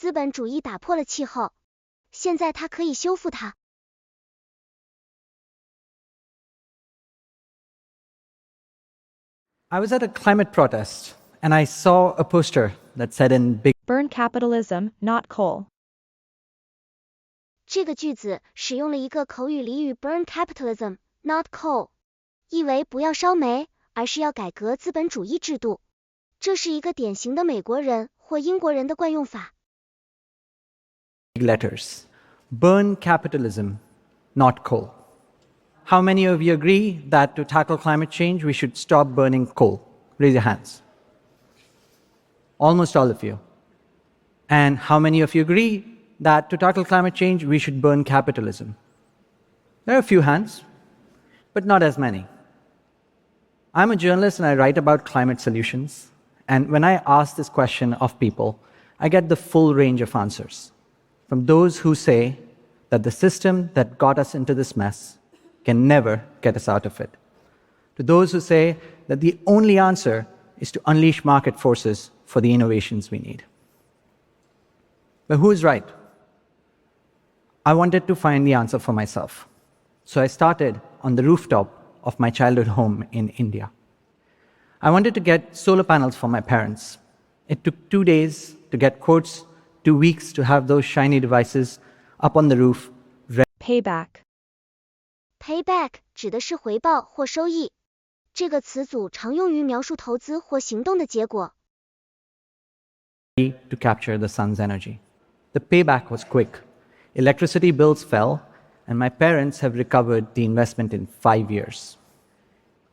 资本主义打破了气候，现在它可以修复它。I was at a climate protest, and I saw a poster that said in big Burn capitalism, not coal. 这个句子使用了一个口语俚语 burn capitalism, not coal， 意为不要烧煤，而是要改革资本主义制度。这是一个典型的美国人或英国人的惯用法。letters. Burn capitalism, not coal. How many of you agree that to tackle climate change, we should stop burning coal? Raise your hands. Almost all of you. And how many of you agree that to tackle climate change, we should burn capitalism? There are a few hands, but not as many. I'm a journalist and I write about climate solutions. And when I ask this question of people, I get the full range of answers. From those who say that the system that got us into this mess can never get us out of it, to those who say that the only answer is to unleash market forces for the innovations we need. But who is right? I wanted to find the answer for myself. So I started on the rooftop of my childhood home in India. I wanted to get solar panels for my parents. It took 2 days to get quotes, 2 weeks to have those shiny devices up on the roof. Payback. Payback 指的是回报或收益，这个词组常用于描述投资或行动的结果。To capture the sun's energy. The payback was quick. Electricity bills fell, and my parents have recovered the investment in 5 years.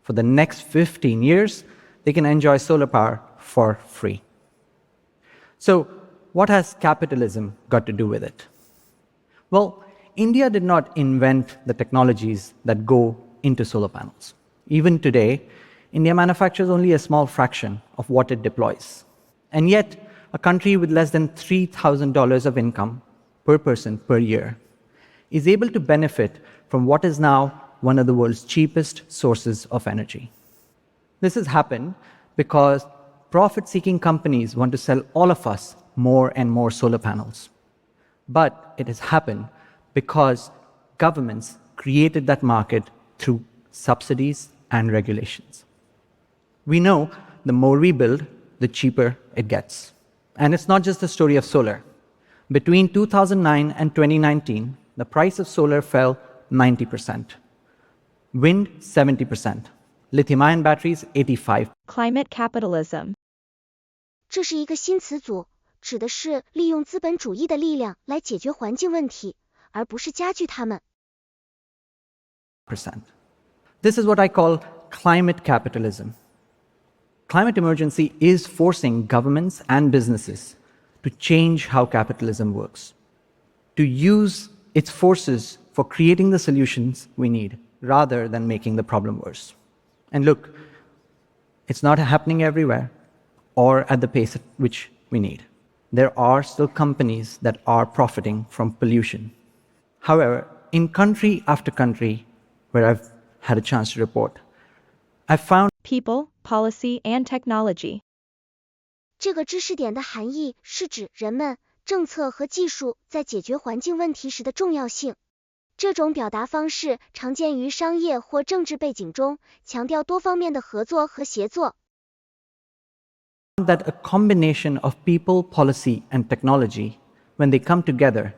For the next 15 years, they can enjoy solar power for free. So, what has capitalism got to do with it? Well, India did not invent the technologies that go into solar panels. Even today, India manufactures only a small fraction of what it deploys. And yet, a country with less than $3,000 of income per person per year is able to benefit from what is now one of the world's cheapest sources of energy. This has happened because profit-seeking companies want to sell all of us more and more solar panels. But it has happened because governments created that market through subsidies and regulations. We know the more we build, the cheaper it gets. And it's not just the story of solar. Between 2009 and 2019, the price of solar fell 90%. Wind, 70%. Lithium-ion batteries, 85%. Climate capitalism. 这是一个新词组，指的是利用资本主义的力量来解决环境问题，而不是加剧它们。This is what I call climate capitalism. Climate emergency is forcing governments and businesses to change how capitalism works, to use its forces for creating the solutions we need rather than making the problem worse. And look, it's not happening everywhere or at the pace at which we need. There are still companies that are profiting from pollution. However, in country after country where I've had a chance to report, I've found People, policy, and technology. 这个知识点的含义是指人们、政策和技术在解决环境问题时的重要性。这种表达方式常见于商业或政治背景中，强调多方面的合作和协作。that a combination of people, policy, and technology, when they come together,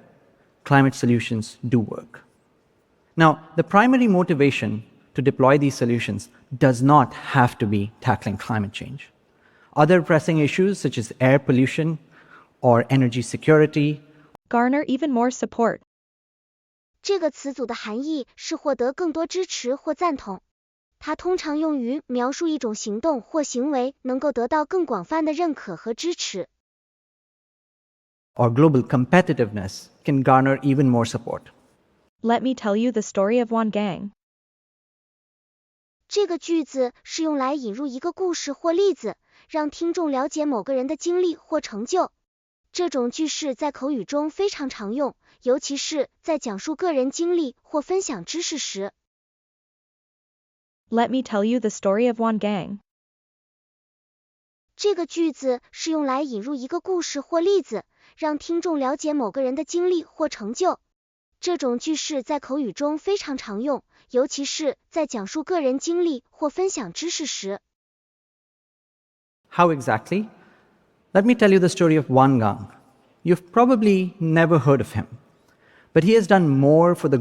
climate solutions do work. Now, the primary motivation to deploy these solutions does not have to be tackling climate change. Other pressing issues such as air pollution or energy security Garner even more support. 这个词组的含义是获得更多支持或赞同。它通常用于描述一种行动或行为能够得到更广泛的认可和支持。or global competitiveness can garner even more support. Let me tell you the story of one gang. 这个句子是用来引入一个故事或例子，让听众了解某个人的经历或成就。这种句式在口语中非常常用，尤其是在讲述个人经历或分享知识时。Let me tell you the story of one gang. 这个句子是用来引入一个故事或例子，让听众了解某个人的经历或成就。这种句式在口语中非常常用，尤其是在讲述个人经历或分享知识时。How exactly? Let me tell you the story of Wang Gang. You've probably never heard of him, but he has done more for the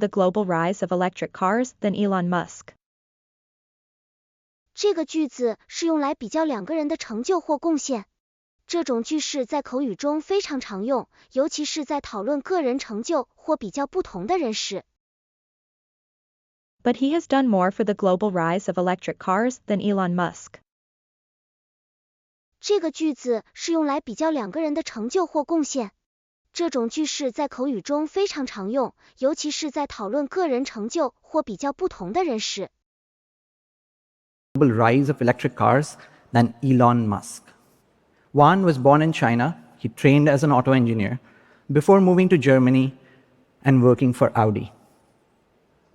global rise of electric cars than Elon Musk. 这个句子是用来比较两个人的成就或贡献。这种句式在口语中非常常用，尤其是在讨论个人成就或比较不同的人时。But he has done more for the global rise of electric cars than Elon Musk. 这个句子是用来比较两个人的成就或贡献。这种句式在口语中非常常用，尤其是在讨论个人成就或比较不同的人时。Global rise of electric cars than Elon Musk. Wan was born in China. He trained as an auto engineer before moving to Germany and working for Audi.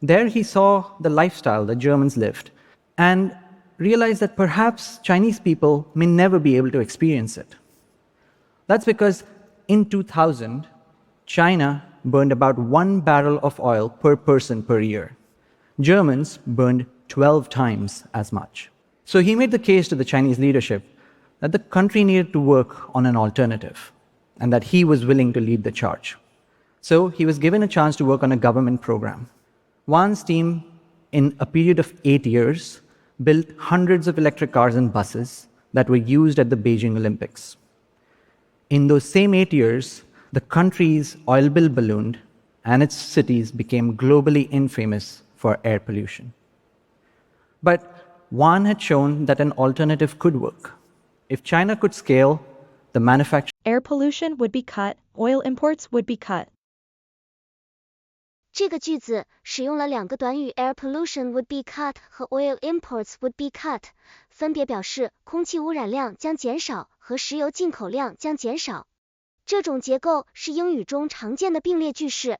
There he saw the lifestyle that Germans lived and realized that perhaps Chinese people may never be able to experience it. That's because in 2000, China burned about 1 barrel of oil per person per year. Germans burned 12 times as much. So he made the case to the Chinese leadership that the country needed to work on an alternative and that he was willing to lead the charge. So he was given a chance to work on a government program. Wan's team, in a period of 8 years, built hundreds of electric cars and buses that were used at the Beijing Olympics. In those same 8 years, the country's oil bill ballooned and its cities became globally infamous for air pollution. But Wan had shown that an alternative could work. If China could scale the manufacturing, Air pollution would be cut, oil imports would be cut. 这个句子使用了两个短语 air pollution would be cut 和 oil imports would be cut， 分别表示空气污染量将减少和石油进口量将减少。这种结构是英语中常见的并列句式。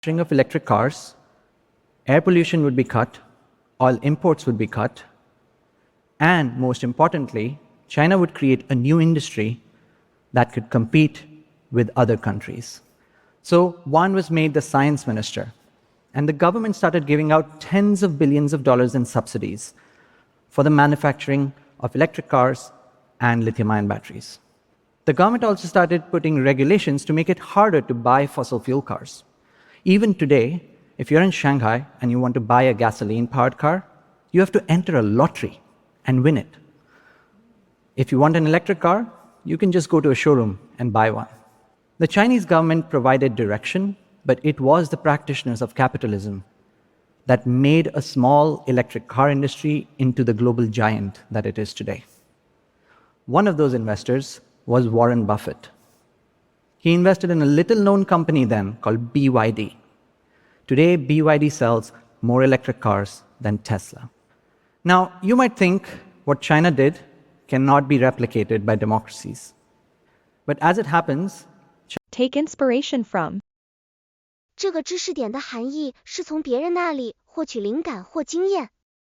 of electric cars, air pollution would be cut, oil imports would be cut, and most importantly, China would create a new industry that could compete with other countries. So Wan was made the science minister, and the government started giving out tens of billions of dollars in subsidies for the manufacturing of electric cars and lithium-ion batteries. The government also started putting regulations to make it harder to buy fossil fuel cars. Even today, if you're in Shanghai and you want to buy a gasoline-powered car, you have to enter a lottery and win it. If you want an electric car, you can just go to a showroom and buy one. The Chinese government provided direction, but it was the practitioners of capitalism that made a small electric car industry into the global giant that it is today. One of those investors was Warren Buffett. He invested in a little-known company then called BYD. Today, BYD sells more electric cars than Tesla. Now, you might think what China did cannot be replicated by democracies. But as it happens, Take inspiration from. 这个知识点的含义是从别人那里获取灵感或经验。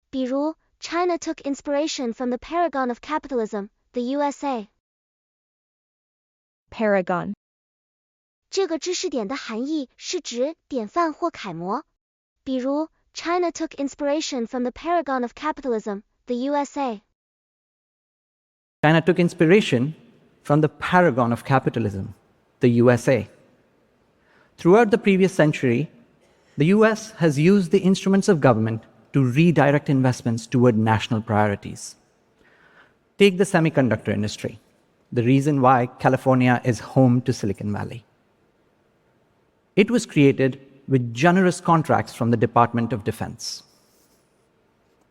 比如 China took inspiration from the paragon of capitalism, the USA. Paragon. 这个知识点的含义是指典范或楷模。比如 China took inspiration from the paragon of capitalism, the USA. China took inspiration from the paragon of capitalism, the USA. Throughout the previous century, the US has used the instruments of government to redirect investments toward national priorities. Take the semiconductor industry, the reason why California is home to Silicon Valley. It was created with generous contracts from the Department of Defense.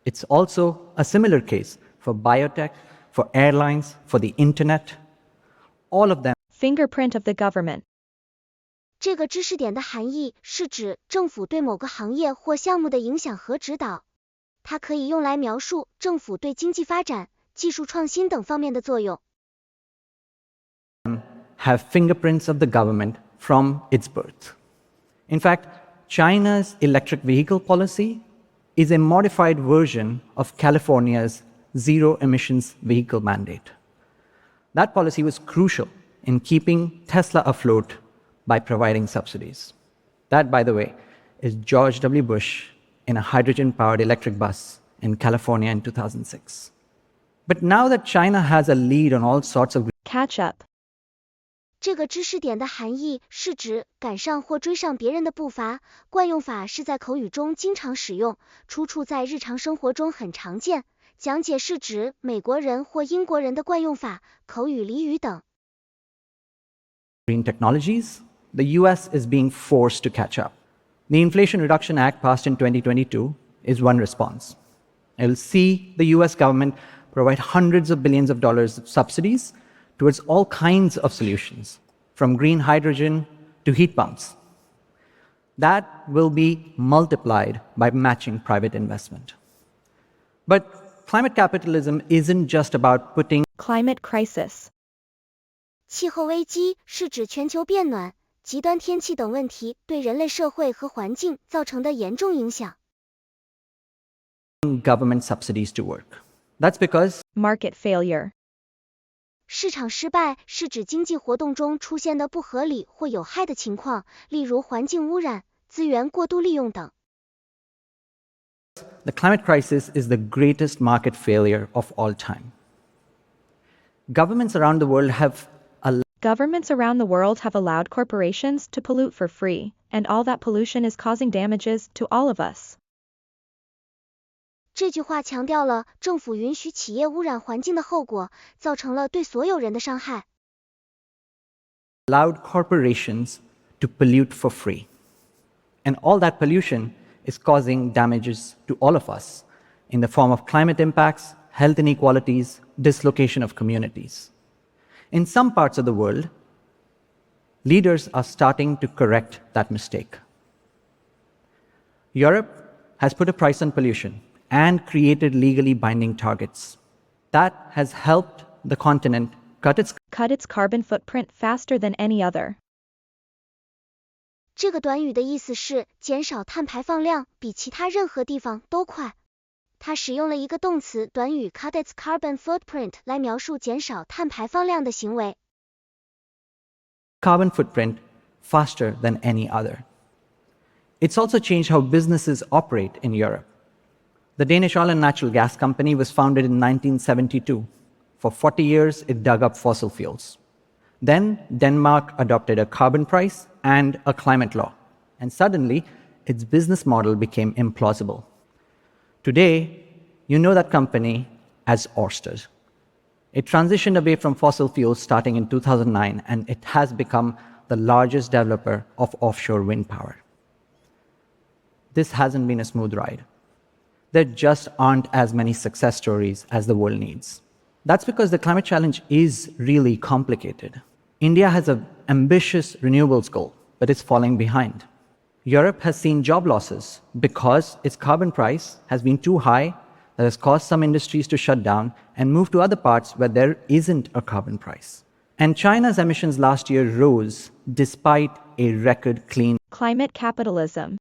It's also a similar case for biotech, for airlines, for the internet. All of them. Fingerprint of the government. 这个知识点的含义是指政府对某个行业或项目的影响和指导。它可以用来描述政府对经济发展、技术创新等方面的作用。Have fingerprints of the government from its birth. In fact, China's electric vehicle policy is a modified version of California's zero emissions vehicle mandate. That policy was crucial in keeping Tesla afloat by providing subsidies. That, by the way, is George W. Bush in a hydrogen-powered electric bus in California in 2006. But now that China has a lead on all sorts of Catch up. 这个知识点的含义是指赶上或追上别人的步伐，惯用法是在口语中经常使用，出处在日常生活中很常见。讲解是指美国人或英国人的惯用法、口语俚语等。green technologies, the US is being forced to catch up. The Inflation Reduction Act passed in 2022 is one response. It will see the US government provide hundreds of billions of dollars of subsidies towards all kinds of solutions, from green hydrogen to heat pumps. That will be multiplied by matching private investment. But climate capitalism isn't just about putting Climate crisis. 气候危机是指全球变暖、极端天气等问题对人类社会和环境造成的严重影响。government subsidies to work. That's because Market failure. 市场失败是指经济活动中出现的不合理或有害的情况，例如环境污染、资源过度利用等。the climate crisis is the greatest market failure of all time. Governments around the world have Governments around the world have allowed corporations to pollute for free, and all that pollution is causing damages to all of us. 这句话强调了政府允许企业污染环境的后果，造成了对所有人的伤害。allowed corporations to pollute for free. And all that pollution is causing damages to all of us in the form of climate impacts, health inequalities, dislocation of communities. In some parts of the world, leaders are starting to correct that mistake. Europe has put a price on pollution and created legally binding targets. That has helped the continent cut its carbon footprint faster than any other. 这个短语的意思是减少碳排放量比其他任何地方都快。它使用了一个动词短语 cut its carbon footprint 来描述减少碳排放量的行为。carbon footprint faster than any other. It's also changed how businesses operate in Europe. The Danish oil and natural gas company was founded in 1972. For 40 years, it dug up fossil fuels. Then Denmark adopted a carbon price and a climate law, and suddenly its business model became implausible. Today, you know that company as Ørsted. It transitioned away from fossil fuels starting in 2009, and it has become the largest developer of offshore wind power. This hasn't been a smooth ride. There just aren't as many success stories as the world needs. That's because the climate challenge is really complicated. India has an ambitious renewables goal, but it's falling behind. Europe has seen job losses because its carbon price has been too high that has caused some industries to shut down and move to other parts where there isn't a carbon price. And China's emissions last year rose despite a record clean. Climate capitalism.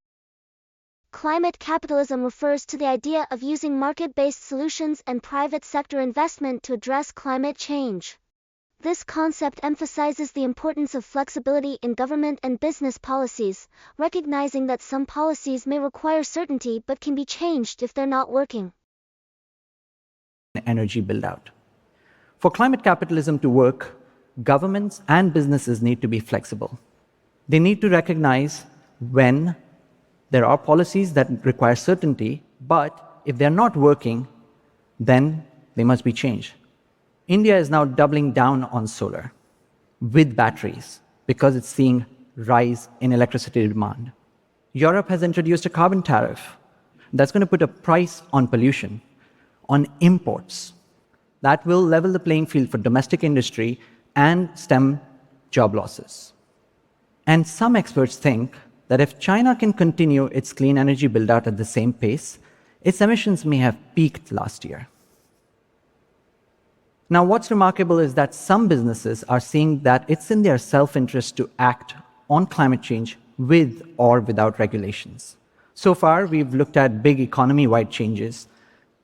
Climate capitalism refers to the idea of using market-based solutions and private sector investment to address climate change. This concept emphasizes the importance of flexibility in government and business policies, recognizing that some policies may require certainty but can be changed if they're not working. Energy build-out. For climate capitalism to work, governments and businesses need to be flexible. They need to recognize when there are policies that require certainty, but if they're not working, then they must be changed. India is now doubling down on solar with batteries because it's seeing rise in electricity demand. Europe has introduced a carbon tariff that's going to put a price on pollution, on imports. That will level the playing field for domestic industry and stem job losses. And some experts think that if China can continue its clean energy build-out at the same pace, its emissions may have peaked last year. Now, what's remarkable is that some businesses are seeing that it's in their self-interest to act on climate change with or without regulations. So far, we've looked at big economy-wide changes.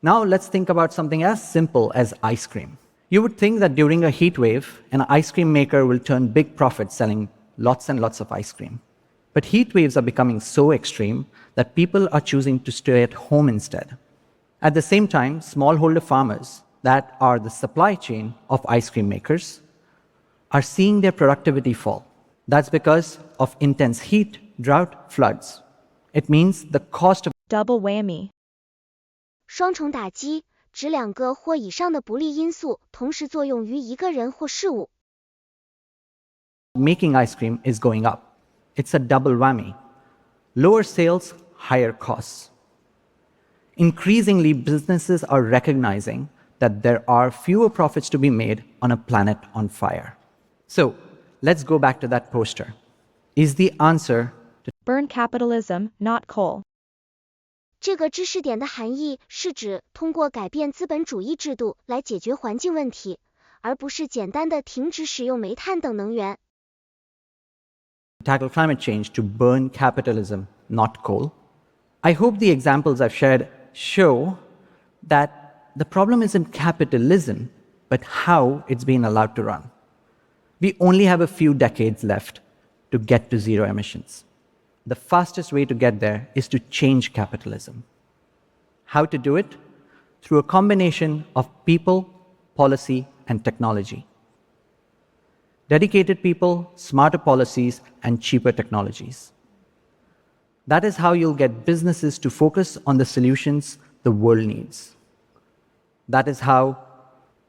Now, let's think about something as simple as ice cream. You would think that during a heat wave, an ice cream maker will turn big profits selling lots and lots of ice cream. But heat waves are becoming so extreme that people are choosing to stay at home instead. At the same time, smallholder farmers, that are the supply chain of ice cream makers, are seeing their productivity fall. That's because of intense heat, drought, floods. It means the cost of Double whammy. 双重打击，指两个或以上的不利因素同时作用于一个人或事物。making ice cream is going up. It's a double whammy. Lower sales, higher costs. Increasingly, businesses are recognizing that there are fewer profits to be made on a planet on fire. So, let's go back to that poster. Is the answer to Burn capitalism, not coal. 这个知识点的含义是指通过改变资本主义制度来解决环境问题，而不是简单的停止使用煤炭等能源。tackle climate change to burn capitalism, not coal? I hope the examples I've shared show that the problem isn't capitalism, but how it's being allowed to run. We only have a few decades left to get to zero emissions. The fastest way to get there is to change capitalism. How to do it? Through a combination of people, policy, and technology. Dedicated people, smarter policies, and cheaper technologies. That is how you'll get businesses to focus on the solutions the world needs. That is how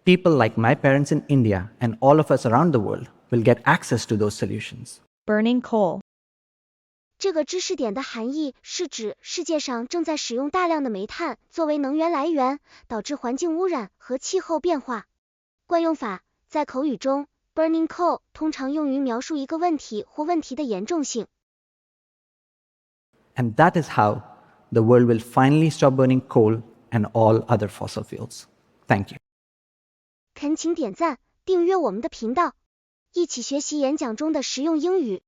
people like my parents in India and all of us around the world will get access to those solutions. Burning coal. 这个知识点的含义是指世界上正在使用大量的煤炭作为能源来源，导致环境污染和气候变化。惯用法，在口语中 burning coal 通常用于描述一个问题或问题的严重性。And that is how the world will finally stop burning coal and all other fossil fuels. Thank you. 恳请点赞，订阅我们的频道，一起学习演讲中的实用英语。